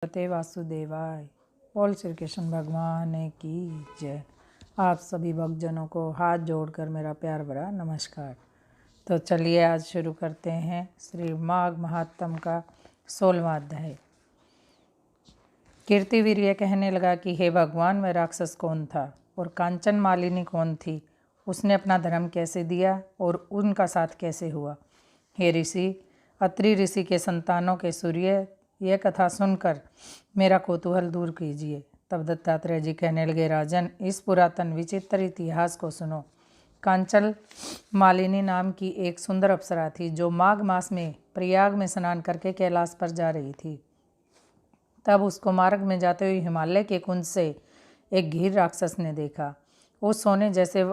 भगवते वासुदेवाय। बोल श्री कृष्ण भगवान की जय। आप सभी भक्तजनों को हाथ जोड़कर मेरा प्यार भरा नमस्कार। तो चलिए आज शुरू करते हैं श्री माघ महात्म का 16वां अध्याय। कीर्तिवीर यह कहने लगा कि हे भगवान, वह राक्षस कौन था और कांचन मालिनी कौन थी? उसने अपना धर्म कैसे दिया और उनका साथ कैसे हुआ? हे ऋषि, अत्रि ऋषि के संतानों के सूर्य, यह कथा सुनकर मेरा कौतूहल दूर कीजिए। तब दत्तात्रेय जी कहने लगे, राजन, इस पुरातन विचित्र इतिहास को सुनो। कांचन मालिनी नाम की एक सुंदर अप्सरा थी जो माघ मास में प्रयाग में स्नान करके कैलाश पर जा रही थी। तब उसको मार्ग में जाते हुए हिमालय के कुंज से एक घीर राक्षस ने देखा। उस सोने जैसे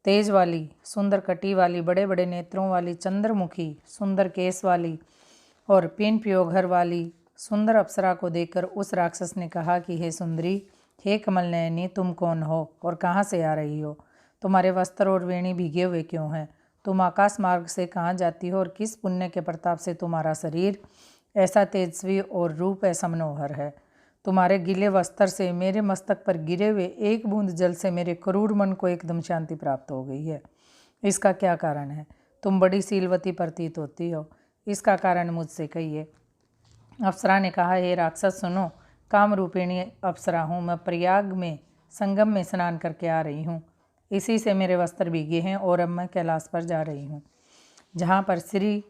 तेज वाली, सुंदर कटी वाली, बड़े बड़े नेत्रों वाली, चंद्रमुखी, सुंदर केस वाली और पिन प्योघर वाली सुंदर अप्सरा को देखकर उस राक्षस ने कहा कि हे सुंदरी, हे कमल नयनी, तुम कौन हो और कहाँ से आ रही हो? तुम्हारे वस्त्र और वेणी भीगे हुए क्यों हैं? तुम आकाश मार्ग से कहाँ जाती हो और किस पुण्य के प्रताप से तुम्हारा शरीर ऐसा तेजस्वी और रूप ऐसा मनोहर है? तुम्हारे गीले वस्त्र से मेरे मस्तक पर गिरे हुए एक बूंद जल से मेरे क्रूर मन को एकदम शांति प्राप्त हो गई है। इसका क्या कारण है? तुम बड़ी शीलवती प्रतीत होती हो, इसका कारण मुझसे कहिए। अप्सरा ने कहा, हे राक्षस सुनो, काम रूपिणी अप्सरा हूँ मैं। प्रयाग में संगम में स्नान करके आ रही हूँ। इसी से मेरे वस्त्र भीगे हैं और अब मैं कैलाश पर जा रही हूँ, जहाँ पर श्री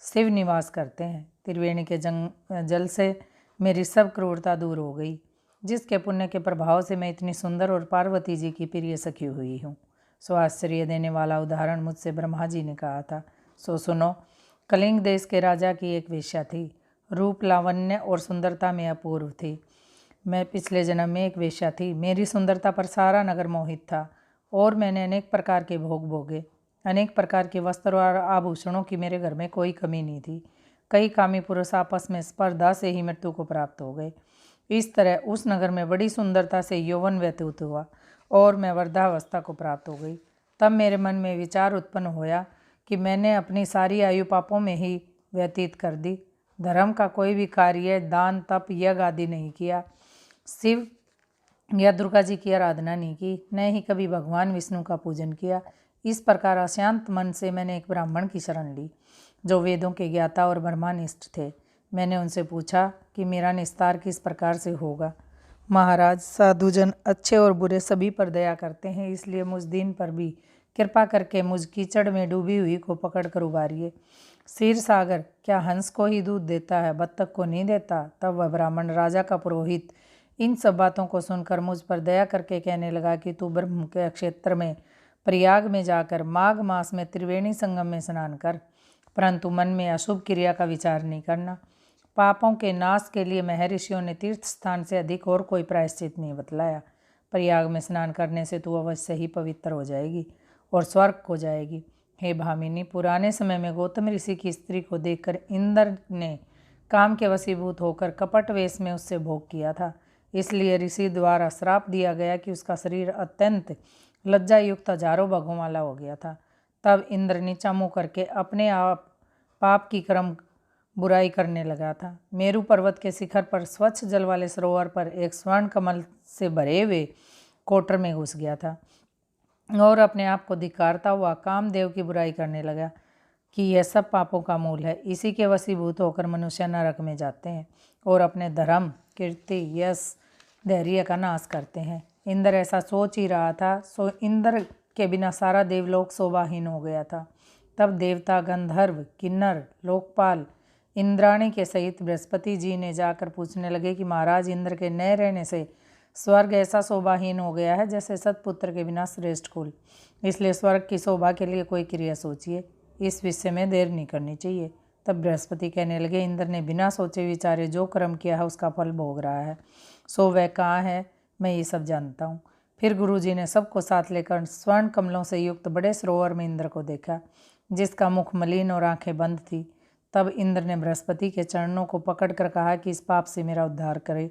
शिव निवास करते हैं। त्रिवेणी के जल से मेरी सब क्रूरता दूर हो गई, जिसके पुण्य के प्रभाव से मैं इतनी सुंदर और पार्वती जी की प्रिय सखी हुई हूँ। सो आश्चर्य देने वाला उदाहरण मुझसे ब्रह्मा जी ने कहा था। सो सुनो, कलिंग देश के राजा की एक वेश्या थी। रूप, लावण्य और सुंदरता में अपूर्व थी। मैं पिछले जन्म में एक वेश्या थी। मेरी सुंदरता पर सारा नगर मोहित था और मैंने अनेक प्रकार के भोग भोगे। अनेक प्रकार के वस्त्र और आभूषणों की मेरे घर में कोई कमी नहीं थी। कई कामी पुरुष आपस में स्पर्धा से ही मृत्यु को प्राप्त हो गए। इस तरह उस नगर में बड़ी सुंदरता से यौवन व्यतीत हुआ और मैं वृद्धावस्था को प्राप्त हो गई। तब मेरे मन में विचार उत्पन्न होया कि मैंने अपनी सारी आयु पापों में ही व्यतीत कर दी। धर्म का कोई भी कार्य, दान, तप, यज्ञ आदि नहीं किया। शिव या दुर्गा जी की आराधना नहीं की, न ही कभी भगवान विष्णु का पूजन किया। इस प्रकार अशांत मन से मैंने एक ब्राह्मण की शरण ली जो वेदों के ज्ञाता और ब्रह्मनिष्ठ थे। मैंने उनसे पूछा कि मेरा निस्तार किस प्रकार से होगा। महाराज, साधुजन अच्छे और बुरे सभी पर दया करते हैं, इसलिए मुझ दीन पर भी कृपा करके मुझ कीचड़ में डूबी हुई को पकड़कर उबारिए। क्षीर सागर क्या हंस को ही दूध देता है, बत्तख को नहीं देता? तब वह ब्राह्मण, राजा का पुरोहित, इन सब बातों को सुनकर मुझ पर दया करके कहने लगा कि तू ब्रह्म के क्षेत्र में प्रयाग में जाकर माघ मास में त्रिवेणी संगम में स्नान कर, परंतु मन में अशुभ क्रिया का विचार नहीं करना। पापों के नाश के लिए महर्षियों ने तीर्थ स्थान से अधिक और कोई प्रायश्चित नहीं बतलाया। प्रयाग में स्नान करने से तू अवश्य ही पवित्र हो जाएगी और स्वर्ग को जाएगी। हे भामिनी, पुराने समय में गौतम ऋषि की स्त्री को देखकर इंद्र ने काम के वशीभूत होकर कपट वेश में उससे भोग किया था। इसलिए ऋषि द्वारा श्राप दिया गया कि उसका शरीर अत्यंत लज्जा युक्त हजारों भगों वाला हो गया था। तब इंद्र नीचा मुँह करके अपने आप पाप की क्रम बुराई करने लगा था। मेरू पर्वत के शिखर पर स्वच्छ जल वाले सरोवर पर एक स्वर्ण कमल से भरे हुए कोटर में घुस गया था और अपने आप को धिक्कारता हुआ कामदेव की बुराई करने लगा कि यह सब पापों का मूल है। इसी के वशीभूत होकर मनुष्य नरक में जाते हैं और अपने धर्म, कीर्ति, यश, धैर्य का नाश करते हैं। इंद्र ऐसा सोच ही रहा था। सो इंद्र के बिना सारा देवलोक शोभाहीन हो गया था। तब देवता, गंधर्व, किन्नर, लोकपाल, इंद्राणी के सहित बृहस्पति जी ने जाकर पूछने लगे कि महाराज, इंद्र के न रहने से स्वर्ग ऐसा शोभाहीन हो गया है जैसे सतपुत्र के बिना श्रेष्ठ कुल। इसलिए स्वर्ग की शोभा के लिए कोई क्रिया सोचिए, इस विषय में देर नहीं करनी चाहिए। तब बृहस्पति कहने लगे, इंद्र ने बिना सोचे विचारे जो कर्म किया है उसका फल भोग रहा है। सो वह कहाँ है, मैं ये सब जानता हूँ। फिर गुरुजी ने सबको साथ लेकर स्वर्ण कमलों से युक्त बड़े सरोवर में इंद्र को देखा, जिसका मुख मलिन और आंखें बंद थी। तब इंद्र ने बृहस्पति के चरणों को पकड़कर कहा कि इस पाप से मेरा उद्धार करे,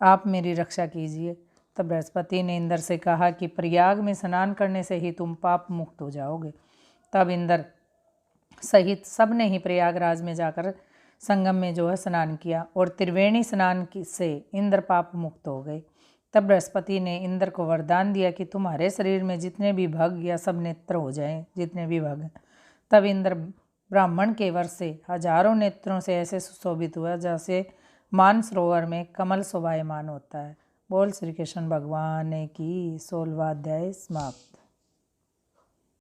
आप मेरी रक्षा कीजिए। तब बृहस्पति ने इंद्र से कहा कि प्रयाग में स्नान करने से ही तुम पाप मुक्त हो जाओगे। तब इंद्र सहित सब ने ही प्रयागराज में जाकर संगम में जो है स्नान किया और त्रिवेणी स्नान से इंद्र पाप मुक्त हो गए। तब बृहस्पति ने इंद्र को वरदान दिया कि तुम्हारे शरीर में जितने भी भग या सब नेत्र हो जाएं, जितने भी भग। तब इंद्र ब्राह्मण के वर से हजारों नेत्रों से ऐसे सुशोभित हुआ जैसे मानसरोवर में कमल शोभायमान होता है। बोल श्री कृष्ण भगवान की। 16वां अध्याय समाप्त।